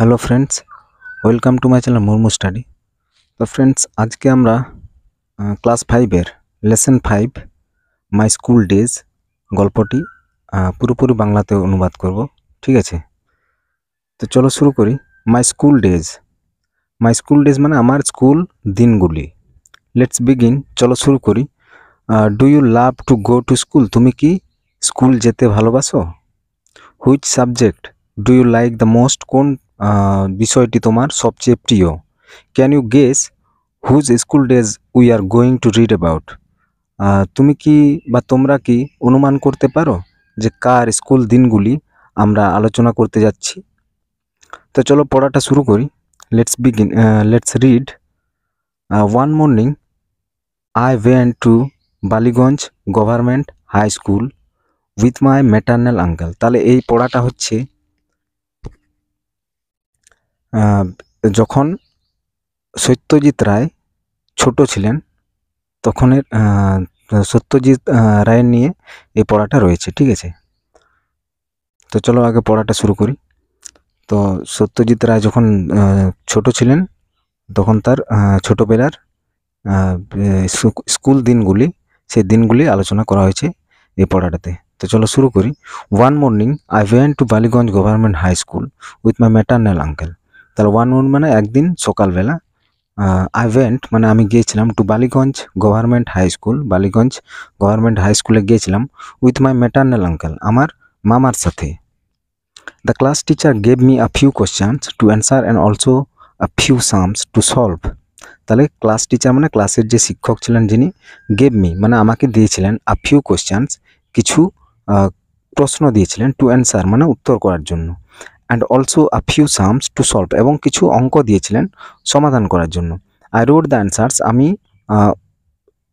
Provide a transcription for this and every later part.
Hello friends, welcome to my channel Murmu study. তো friends, আজকে আমরা ক্লাস 5-এর লেসন 5 মাই স্কুল ডেজ গল্পটি পুরোপুরি বাংলাতে অনুবাদ করব। ঠিক আছে, তো চলো শুরু করি। My school days. My school days মানে আমার স্কুল দিনগুলি। লেটস বিগিন, চলো শুরু করি। Do you love to go to school? তুমি কি স্কুল যেতে ভালোবাসো? Which subject do you like the most? কোন বিষয়টি তোমার সবচেয়ে প্রিয়? Can you guess whose school days we are going to read about? তুমি কি বা তোমরা কি অনুমান করতে পারো যে কার স্কুল দিনগুলি আমরা আলোচনা করতে যাচ্ছি? তো চলো পড়াটা শুরু করি। Let's read. One morning I went to Ballygunge government high school with my maternal uncle. তাহলে এই পড়াটা হচ্ছে যখন সত্যজিৎ রায় ছোট ছিলেন তখনের সত্যজিৎ রায়ের নিয়ে এই পড়াটা রয়েছে। ঠিক আছে, তো চলো আগে পড়াটা শুরু করি। তো সত্যজিৎ রায় যখন ছোট ছিলেন তখন তার ছোটোবেলার স্কুল দিনগুলি, সেই দিনগুলি আলোচনা করা হয়েছে এই পড়াটাতে। তো চলো শুরু করি। One morning I went to Ballygunge government high school with my maternal uncle. তাহলে ওয়ান মর্নিং মানে একদিন সকালবেলা, আই ওয়েন্ট মানে আমি গিয়েছিলাম to Ballygunge government high school, Ballygunge government high স্কুলে গিয়েছিলাম উইথ মাই ম্যাটার্নাল আঙ্কেল, আমার মামার সাথে। The class teacher gave me a few questions to answer and also a few sums to solve. তাহলে ক্লাস টিচার মানে ক্লাসের যে শিক্ষক ছিলেন যিনি, গেভ মি মানে আমাকে দিয়েছিলেন আ ফিউ কোশ্চেন্স কিছু প্রশ্ন দিয়েছিলেন, টু অ্যান্সার মানে উত্তর করার জন্য, and also a few sums to solve এবং কিছু অঙ্ক দিয়েছিলেন সমাধান করার জন্য। আই রোড দ্য অ্যান্সার্স আমি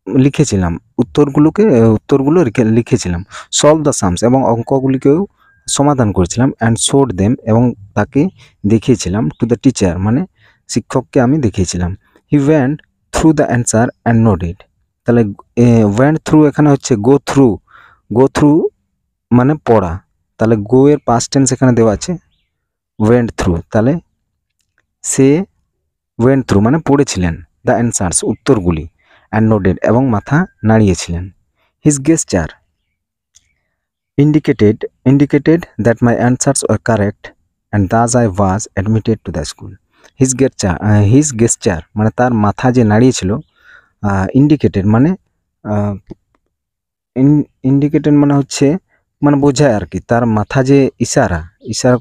লিখেছিলাম উত্তরগুলো লিখেছিলাম। সলভ দ্য সামস এবং অঙ্কগুলিকেও সমাধান করেছিলাম। অ্যান্ড শোড দেম এবং তাকে দেখিয়েছিলাম। টু দ্য টিচার মানে শিক্ষককে আমি দেখিয়েছিলাম। He went through the answer and noted. তাহলে ওয়েন্ট থ্রু এখানে হচ্ছে গো থ্রু। গো থ্রু মানে পড়া, তাহলে গো এর পাস্ট টেন্স এখানে দেওয়া আছে, ওয়েন্ট থ্রু। তাহলে সে ওয়েন্ট থ্রু মানে পড়েছিলেন দ্য অ্যান্সার্স উত্তরগুলি, অ্যান্ড নোডেড এবং মাথা নাড়িয়েছিলেন। His gesture indicated that my answers were correct and thus I was admitted to the school. His gesture মানে তার মাথা যে নাড়িয়েছিল, ইন্ডিকেটেড মানে ইন্ডিকেটেড মানে হচ্ছে মানে বোঝায় আর কি, তার মাথা যে ইশারা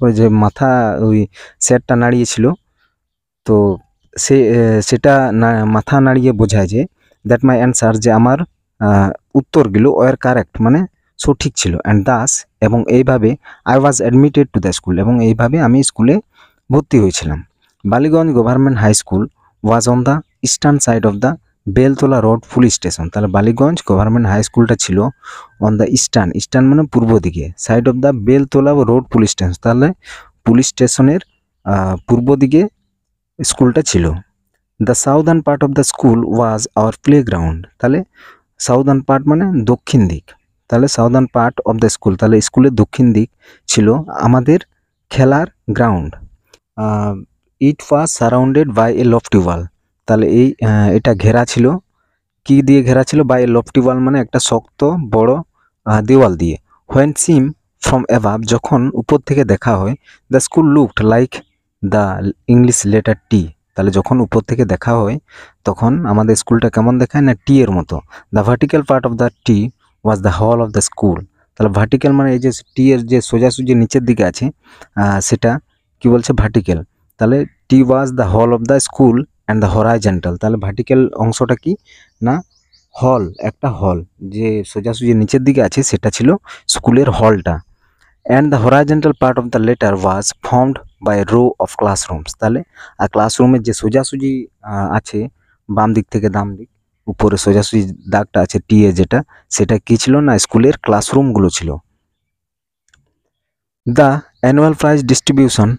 করে যে মাথা ওই স্যারটা নাড়িয়েছিল, তো সেটা মাথা নাড়িয়ে বোঝায় যে দ্যাট মাই অ্যান্সার যে আমার উত্তরগুলো ওয়ার কারেক্ট মানে সঠিক ছিল, অ্যান্ড দাস এবং এইভাবে I was admitted to the school এবং এইভাবে আমি স্কুলে ভর্তি হয়েছিলাম। Ballygunge government high school was on the eastern side of the Beltala road police station. তাহলে বালিগঞ্জ গভর্নমেন্ট হাই স্কুলটা ছিল অন দ্য ইস্টার্ন মানে পূর্ব দিকে, side of the Beltala road police station, তাহলে পুলিশ স্টেশনের পূর্ব দিকে স্কুলটা ছিল। The southern part of the school was our playground. তাহলে সাউদার্ন পার্ট মানে দক্ষিণ দিক, তাহলে southern part of the school তাহলে স্কুলের দক্ষিণ দিক ছিল আমাদের খেলার ground. It was surrounded by a lofty wall. তাহলে এটা ঘেরা ছিল, কি দিয়ে ঘেরা ছিল? বাই এ লফটি ওয়াল মানে একটা শক্ত বড় দেওয়াল দিয়ে। হোয়েন সিম ফ্রম অ্যাবাভ যখন উপর থেকে দেখা হয়, the school looked like the English letter T. তাহলে যখন উপর থেকে দেখা হয় তখন আমাদের স্কুলটা কেমন দেখায় না টি এর মতো। The vertical part of the T was the hall of the school. তাহলে ভার্টিক্যাল মানে এই যে টি এর যে সোজাসুজি নিচের দিকে আছে সেটা কি বলছে? ভার্টিক্যাল। তাহলে T was the hall of the school and the horizontal. তাহলে ভার্টিক্যাল অংশটা কি না হল, একটা হল যে সোজাসুজি নিচের দিকে আছে সেটা ছিল স্কুলের হলটা। And the horizontal part of the letter was formed by row of classrooms. তাহলে আর ক্লাসরুমের যে সোজাসুজি আছে বাম দিক থেকে ডান দিক উপরে সোজাসুজি দাগটা আছে টি এ যেটা, সেটা কি ছিল না স্কুলের ক্লাসরুমগুলো ছিল। The annual prize distribution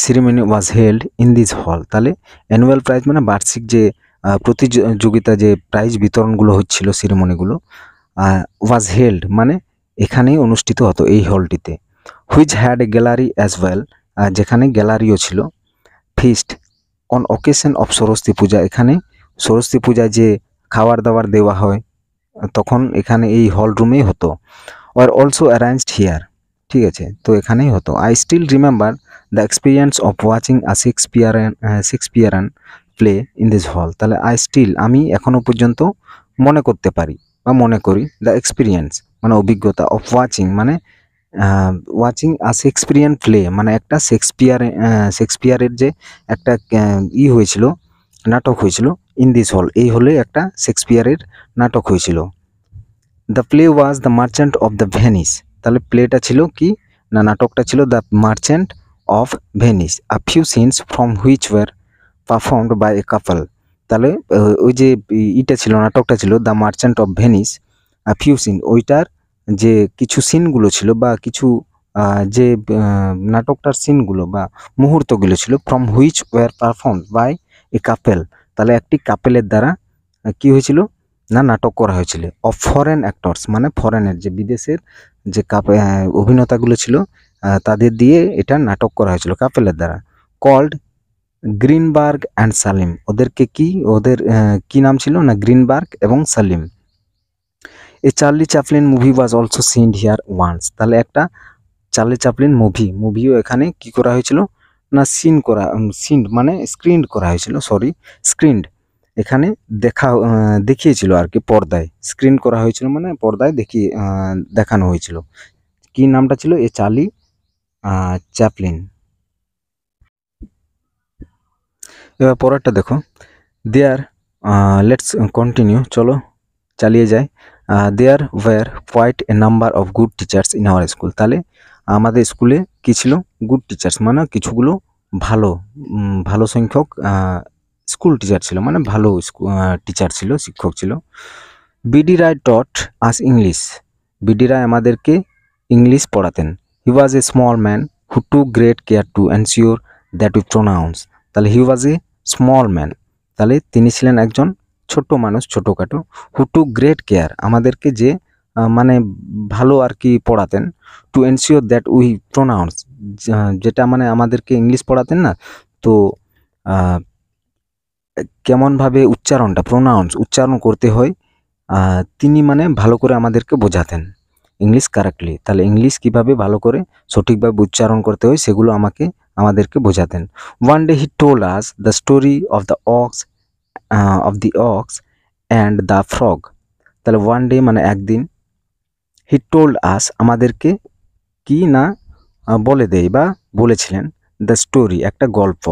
ceremony was held in this hall. তাহলে অ্যানুয়াল প্রাইজ মানে বার্ষিক যে প্রতিযোগিতা যে প্রাইজ বিতরণগুলো হচ্ছিল সেরিমনিগুলো, ওয়াজ হেল্ড মানে এখানেই অনুষ্ঠিত হতো এই হলটিতে। Which had a gallery as well, যেখানে গ্যালারিও ছিল। Feast on occasion of Saraswati Puja, এখানে সরস্বতী পূজায় যে খাবার দাবার দেওয়া হয় তখন এখানে এই হল রুমেই হতো। আর অলসো অ্যারেঞ্জড হিয়ার, ঠিক আছে, তো এখানেই হতো। I still remember the experience of watching a Shakespearean play in this hall. তাহলে আই স্টিল, আমি এখনও পর্যন্ত মনে করতে পারি বা মনে করি, দ্য এক্সপিরিয়েন্স মানে অভিজ্ঞতা, অফ ওয়াচিং মানে ওয়াচিং আ শেক্সপিয়ারিয়ান প্লে মানে একটা শেক্সপিয়ারের যে একটা হয়েছিল, নাটক হয়েছিল, ইন দিস হল, এই হলে একটা শেক্সপিয়ারের নাটক হয়েছিল। The play was the merchant of the Venice. তাহলে প্লেটা ছিল কি না, নাটকটা ছিল the merchant of Venice, a few scenes from which were performed by a couple. তাহলে ওই যে ইটা ছিল, নাটকটা ছিল the merchant of Venice, a few scene, ওইটার যে কিছু সিনগুলো ছিল বা কিছু যে নাটকটার সিনগুলো বা মুহূর্তগুলো ছিল, from which were performed by a couple. তাহলে একটি কাপেলের দ্বারা কি হয়েছিল না, নাটক করা হয়েছিল। অফ ফরেন অ্যাক্টরস মানে ফরেনের যে বিদেশের যে অভিনেতাগুলো ছিল তাদের দিয়ে এটা নাটক করা হয়েছিল কাপেলের দ্বারা। কল্ড গ্রিনবার্গ অ্যান্ড সালিম, ওদেরকে কি, ওদের কি নাম ছিল না, গ্রিনবার্গ এবং Salim. A Charlie Chaplin movie was also seen here once. তাহলে একটা চার্লি চ্যাপলিন মুভিও এখানে কি করা হয়েছিল না, সিন মানে স্ক্রিন করা হয়েছিল, স্ক্রিনড, এখানে দেখিয়েছিল আর কি, পর্দায় স্ক্রিন করা হয়েছিল মানে পর্দায় দেখানো হয়েছিল। কি নামটা ছিল, এ চার্লি চ্যাপলিন। এবার পরেরটা দেখো, দেয়ার, লেটস কন্টিনিউ, চলো চালিয়ে যাই। There were quite a number of good teachers in our school. তাহলে আমাদের স্কুলে কি ছিল, গুড টিচার্স মানে কিছুগুলো ভালো সংখ্যক স্কুল টিচার ছিল, মানে ভালো টিচার ছিল, শিক্ষক ছিল। BD Roy taught us English, BD Roy আমাদেরকে ইংলিশ পড়াতেন। He was a small man who took great care to ensure that we pronounce. তাহলে he was a small man, তাহলে তিনি ছিলেন একজন ছোট্ট মানুষ, ছোটোখাটো। হু টুক গ্রেট কেয়ার, আমাদেরকে যে মানে ভালো আর কি পড়াতেন। Two ensure that we pronounce, যেটা মানে আমাদেরকে ইংলিশ পড়াতেন না, তো কেমনভাবে উচ্চারণটা, উচ্চারণ করতে হয়, তিনি মানে ভালো করে আমাদেরকে বোঝাতেন ইংলিশ কারেক্টলি। তাহলে ইংলিশ কিভাবে ভালো করে সঠিকভাবে উচ্চারণ করতে হয় সেগুলো আমাদেরকে বোঝাতেন। One day he told us the story of the ox and the frog. তাহলে ওয়ান ডে মানে একদিন, হি টোল্ড আস আমাদেরকে কি না বলে দেয় বা বলেছিলেন, দ্য স্টোরি একটা গল্প,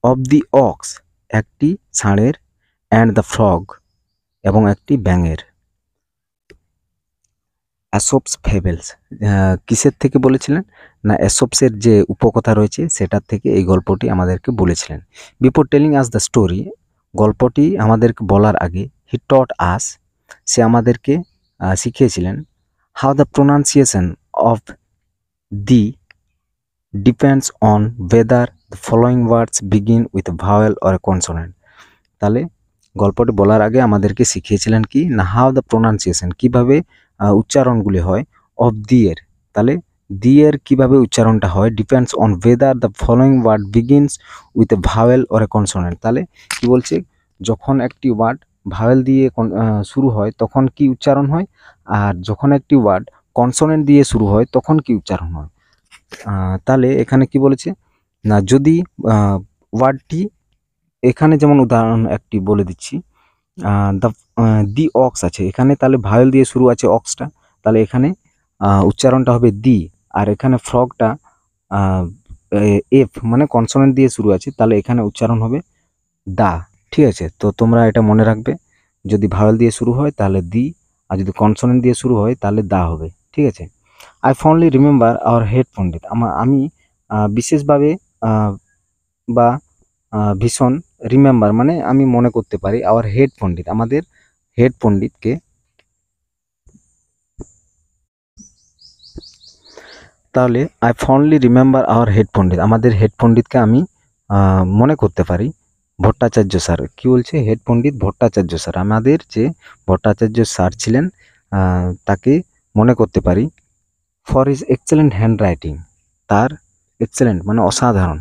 অফ দি অক্স একটি ষাঁড়ের, অ্যান্ড দ্য ফ্রগ এবং একটি ব্যাঙের। অ্যাসোপস ফেবেলস, কিসের থেকে বলেছিলেন না, অ্যাসোপসের যে উপকথা রয়েছে সেটার থেকে এই গল্পটি আমাদেরকে বলেছিলেন। Before telling us the story, গল্পটি আমাদেরকে বলার আগে, হি টট আস, সে আমাদেরকে শিখিয়েছিলেন, how the pronunciation of the depends on whether the following words begin with vowel or a consonant. তাহলে গল্পটি বলার আগে আমাদেরকে শিখিয়েছিলেন কি না, হাউ দ্য প্রোনাউন্সিয়েশন, কীভাবে উচ্চারণগুলি হয়, অফ দি এর, তাহলে দি এর কীভাবে উচ্চারণটা হয়, depends on whether the following word begins with a vowel or a consonant. তাহলে কি বলছে, যখন একটি ওয়ার্ড ভাওয়েল দিয়ে শুরু হয় তখন কি উচ্চারণ হয়, আর যখন একটি ওয়ার্ড কনসোনেন্ট দিয়ে শুরু হয় তখন কি উচ্চারণ হয়। তাহলে এখানে কি বলেছে না, যদি ওয়ার্ডটি, এখানে যেমন উদাহরণ একটি বলে দিচ্ছি, দ্য দি অক্স আছে এখানে, তাহলে ভায়োল দিয়ে শুরু আছে অক্সটা, তাহলে এখানে উচ্চারণটা হবে দি, আর এখানে ফ্রগটা এফ মানে কনসোনেন্ট দিয়ে শুরু আছে, তাহলে এখানে উচ্চারণ হবে দা। ঠিক আছে, তো তোমরা এটা মনে রাখবে, যদি ভায়োল দিয়ে শুরু হয় তাহলে দি, আর যদি কনসোনেন্ট দিয়ে শুরু হয় তাহলে দা হবে। ঠিক আছে। আই ফন্ডলি রিমেম্বার আওয়ার হেড পণ্ডিত, আমি বিশেষভাবে বা ভীষণ, রিমেম্বার মানে আমি মনে করতে পারি, আওয়ার হেড পণ্ডিত আমাদের হেড পণ্ডিতকে। তাহলে আই ফন্ডলি রিমেম্বার আওয়ার হেড পণ্ডিত, আমাদের হেড পণ্ডিতকে আমি মনে করতে পারি, ভট্টাচার্য স্যার। কি বলছে, হেড পণ্ডিত ভট্টাচার্য স্যার, আমাদের যে ভট্টাচার্য স্যার ছিলেন তাকে মনে করতে পারি। For his excellent hand writing, তার এক্সেলেন্ট মানে অসাধারণ,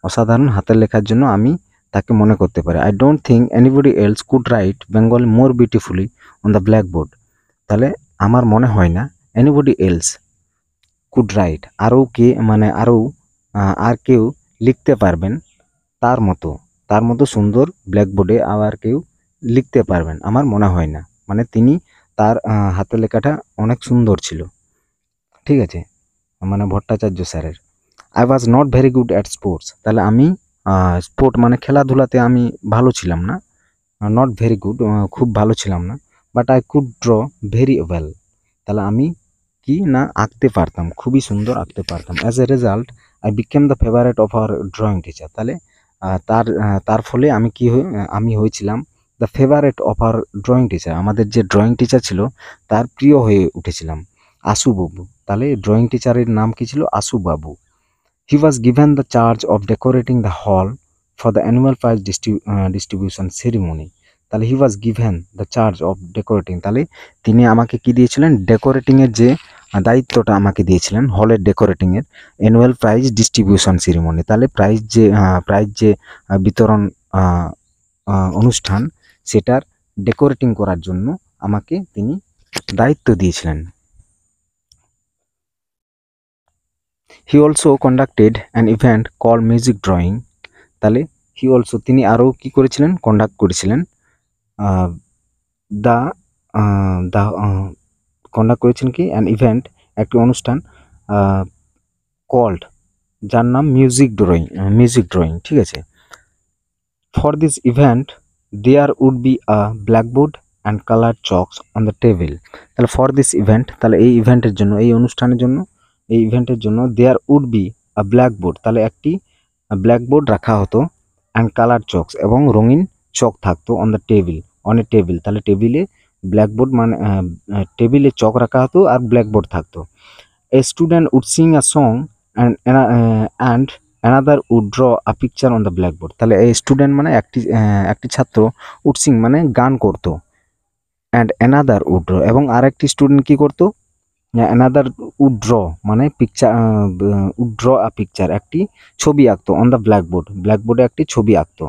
অসাধারণ হাতের লেখার জন্য আমি তাকে মনে করতে পারি। I don't think anybody else could right Bengal more beautifully on the blackboard. তাহলে আমার মনে হয় না এনিবডি এলস কুড রাইট, আরও কে মানে আরও আর কেউ লিখতে পারবেন তার মতো সুন্দর ব্ল্যাকবোর্ডে আবার কেউ লিখতে পারবেন আমার মনে হয় না। মানে তিনি তার হাতের লেখাটা অনেক সুন্দর ছিল, ঠিক আছে, মানে ভট্টাচার্য স্যারের। I was not very good at sports, তাহলে আমি স্পোর্ট মানে খেলাধুলাতে আমি ভালো ছিলাম না, নট ভেরি গুড খুব ভালো ছিলাম না। But I could draw very well, তাহলে আমি কি না আঁকতে পারতাম, খুবই সুন্দর আঁকতে পারতাম। As a result I became the favourite of our drawing teacher, তাহলে তার ফলে আমি আমি হয়েছিলাম the favourite of our drawing teacher, আমাদের যে ড্রয়িং টিচার ছিল তার প্রিয় হয়ে উঠেছিলাম, আশু বাবু। তাহলে ড্রয়িং টিচারের নাম কি ছিল? Ashu Babu. He was given the charge of decorating the hall for the annual prize distribution ceremony. তাহলে he was given the charge of decorating, তাহলে তিনি আমাকে কি দিয়েছিলেন? ডেকোরেটিংয়ের যে দায়িত্বটা আমাকে দিয়েছিলেন, হলের ডেকোরেটিংয়ের অ্যানুয়াল প্রাইজ ডিস্ট্রিবিউশন সেরিমনি। তাহলে প্রাইজ যে বিতরণ অনুষ্ঠান, সেটার ডেকোরেটিং করার জন্য আমাকে তিনি দায়িত্ব দিয়েছিলেন। He also conducted an event call music drawing, তাহলে তিনি আরও কি করেছিলেন? কন্ডাক্ট করেছিলেন দ্য দ্য কন্ডাক্ট করেছিলেন কি অ্যান ইভেন্ট, একটি অনুষ্ঠান কল্ড, যার নাম মিউজিক ড্রয়িং, ঠিক আছে। For this event there would be a blackboard and colour chalks on the table. তাহলে ফর দিস ইভেন্ট, তাহলে এই ইভেন্টের জন্য, এই অনুষ্ঠানের জন্য, এই ইভেন্টের জন্য there would be a blackboard, তাহলে একটি ব্ল্যাকবোর্ড রাখা হতো, অ্যান্ড কালার চকস, এবং রঙিন চক থাকতো, on the table, on a table, তাহলে টেবিলে ব্ল্যাকবোর্ড মানে টেবিলে চক রাখা হতো আর ব্ল্যাকবোর্ড থাকতো। A student would sing a song and another would draw a picture on the blackboard. তাহলে এই স্টুডেন্ট মানে একটি ছাত্র, উড সিং মানে গান করতো, অ্যান্ড অ্যানাদার উড ড্র, এবং আরেকটি স্টুডেন্ট কি করতো? অ্যানাদার উড ড্র মানে picture, would draw a picture, একটি ছবি আঁকতো, অন দ্য ব্ল্যাকবোর্ডে একটি ছবি আঁকতো।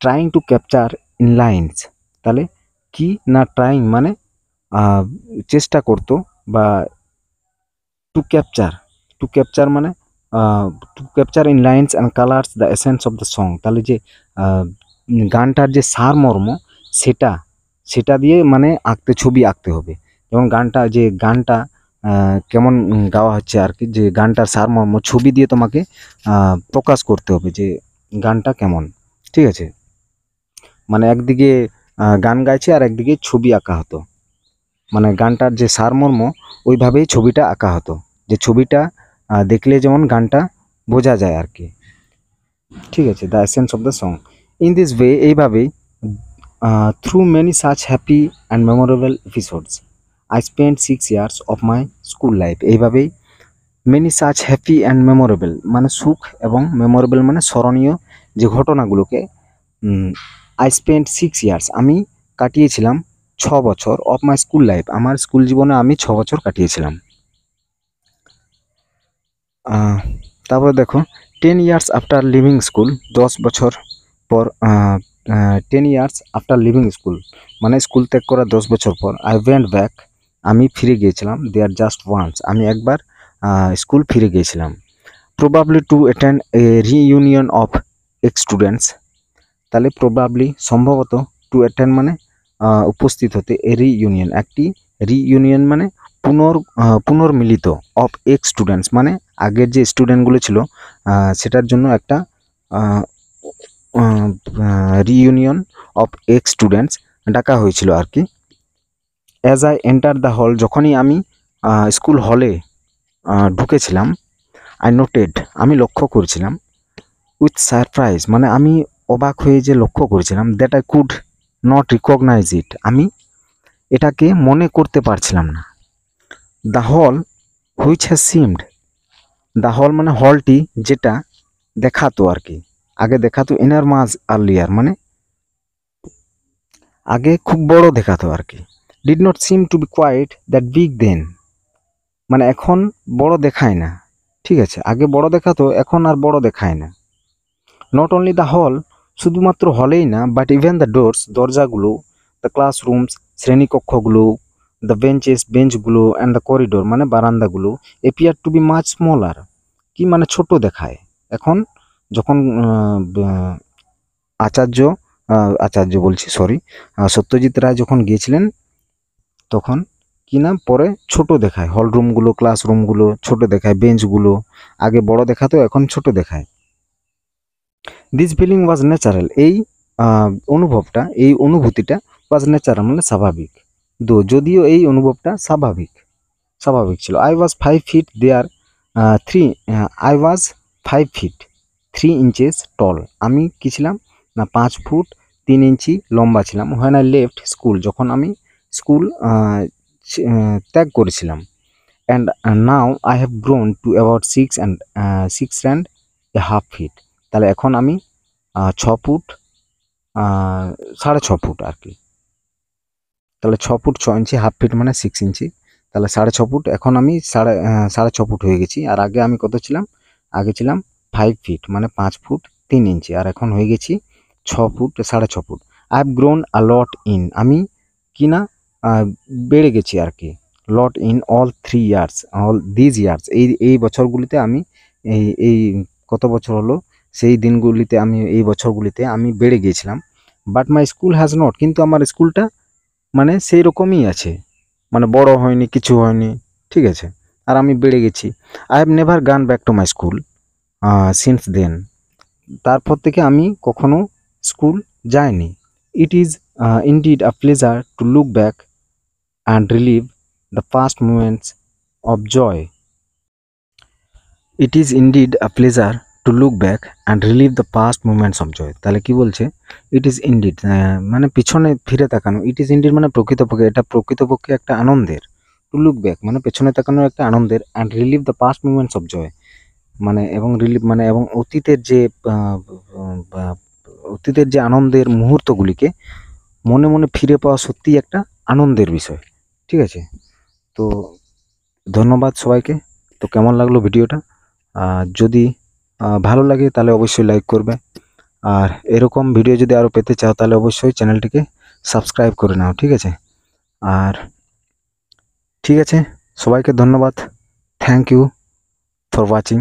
Trying to capture in lines, তাহলে কি না ট্রাইং মানে চেষ্টা করতো, বা টু ক্যাপচার মানে to capture in lines and colours the essence of the song, তাহলে যে গানটার যে সারমর্ম, সেটা দিয়ে মানে ছবি আঁকতে হবে। যেমন গানটা কেমন গাওয়া হচ্ছে আর কি, যে গানটার সারমর্ম ছবি দিয়ে তোমাকে প্রকাশ করতে হবে যে গানটা কেমন, ঠিক আছে। মানে একদিকে গান গাইছে আর একদিকে ছবি আঁকা হতো, মানে গানটার যে সারমর্ম ওইভাবেই ছবিটা আঁকা হতো, যে ছবিটা দেখলে যেমন গানটা বোঝা যায় আর কি, ঠিক আছে। The essence of the song in this way, এইভাবেই through many such happy and memorable episodes I spend 6 years of my school life. এইভাবেই many such happy and memorable মানে সুখ, এবং মেমোরেবল মানে স্মরণীয় যে ঘটনাগুলোকে, আই স্পেন্ড 6 years আমি কাটিয়েছিলাম 6 বছর, অফ মাই স্কুল লাইফ আমার স্কুল জীবনে আমি 6 বছর কাটিয়েছিলাম। তারপরে দেখো 10 years আফটার লিভিং স্কুল, 10 বছর পর, 10 years আফটার লিভিং স্কুল মানে স্কুল ত্যাগ করা 10 বছর পর, আই ওয়েন্ট ব্যাক আমি ফিরে গিয়েছিলাম, দেয়ার জাস্ট ওয়ান্স আমি একবার স্কুল ফিরে গিয়েছিলাম। Probably to attend a reunion of x students, তাহলে প্রবাবলি সম্ভবত, টু অ্যাটেন্ড মানে উপস্থিত হতে, এ রিইউনিয়ন একটি রিইউনিয়ন মানে পুনর্মিলিত, অফ এক্স স্টুডেন্টস মানে আগের যে স্টুডেন্টগুলো ছিল সেটার জন্য একটা রিইউনিয়ন অফ এক্স স্টুডেন্টস ডাকা হয়েছিল আর কি। As I enter the hall, যখনই আমি স্কুল হলে ঢুকেছিলাম, আই নোটেড আমি লক্ষ্য করেছিলাম, উইথ সারপ্রাইজ মানে আমি অবাক হয়ে যে লক্ষ্য করেছিলাম, that I could not recognise it আমি এটাকে মনে করতে পারছিলাম না। The hall which has seemed, the hall মানে হলটি, যেটা দেখাতো আর কি, আগে দেখাতো এনারমাস আর্লিয়ার মানে আগে খুব বড় দেখাতো আর কি, did not seem to be quite that big then মানে এখন বড় দেখায় না, ঠিক আছে, আগে বড় দেখাতো এখন আর বড় দেখায় না। নট অনলি দ্য হল, শুধুমাত্র হলেই না, বাট ইভেন দ্য ডোরস, দরজাগুলো, দ্য ক্লাসরুমস, শ্রেণীকক্ষগুলো, দ্য বেঞ্চগুলো অ্যান্ড দ্য করিডোর মানে বারান্দাগুলো appear to be much smaller, কি মানে ছোট দেখায়। এখন যখন আচার্য বলছি, সরি, সত্যজিৎ রায় যখন গিয়েছিলেন তখন কি না পরে ছোট দেখায়, হলরুমগুলো, ক্লাসরুমগুলো ছোট দেখায়, বেঞ্চগুলো আগে বড় দেখাতো, এখন ছোট দেখায়। দিস ফিলিং ওয়াজ ন্যাচারাল, এই অনুভূতিটা ওয়াজ ন্যাচারাল মানে স্বাভাবিক, যদিও এই অনুভবটা স্বাভাবিক ছিল। I was 5 feet there 3 inches tall, আমি কি ছিলাম না 5 ফুট 3 ইঞ্চি লম্বা ছিলাম। হোয়েন আই লেফট স্কুল, যখন আমি স্কুল ত্যাগ করেছিলাম। And now I have grown to about 6.5 feet, তাহলে এখন আমি 6 ফুট 6.5 ফুট আর কি, তাহলে 6 ফুট 6 ইঞ্চি, হাফ ফিট মানে 6 ইঞ্চি, তাহলে 6.5 ফুট, এখন আমি 6.5 ফুট হয়ে গেছি। আর আগে আমি কত ছিলাম, আগে ছিলাম 5 ফিট মানে 5 ফুট 3 ইঞ্চি, আর এখন হয়ে গেছি 6 foot 6.5 foot. I have grown a lot in, আমি কি না বেড়ে গেছি আর কি, lot in all these years, এই বছরগুলিতে আমি এই কত বছর হলো সেই দিনগুলিতে, আমি এই বছরগুলিতে আমি বেড়ে গিয়েছিলাম। But my school has not, কিন্তু আমার স্কুলটা মানে সেই রকমই আছে, মানে বড় হয়নি, কিছু হয়নি, ঠিক আছে, আর আমি বেড়ে গেছি। I have never gone back to my school since then, তারপর থেকে আমি কখনো স্কুল যাইনি। It is indeed a pleasure to look back and relive the past moments of joy. It is indeed a pleasure to look back and relive the past moments of joy, তাহলে কি বলছে, ইট is indeed মানে পিছনে ফিরে তাকানো, ইট is indeed মানে প্রকৃতপক্ষে, এটা প্রকৃতপক্ষে একটা আনন্দের, টু লুক ব্যাক মানে পেছনে তাকানোর একটা আনন্দের, and relive the past moments of joy মানে এবং রিলিভ মানে এবং অতীতের যে আনন্দের মুহূর্তগুলিকে মনে মনে ফিরে পাওয়া সত্যিই একটা আনন্দের বিষয়, ঠিক আছে। তো ধন্যবাদ সবাইকে। তো কেমন লাগলো ভিডিওটা, যদি ভালো লাগে তাহলে অবশ্যই লাইক করবে, আর এরকম ভিডিও যদি আরও পেতে চাও তাহলে অবশ্যই চ্যানেলটিকে সাবস্ক্রাইব করে নাও, ঠিক আছে। আর ঠিক আছে, সবাইকে ধন্যবাদ, থ্যাংক ইউ ফর ওয়াচিং।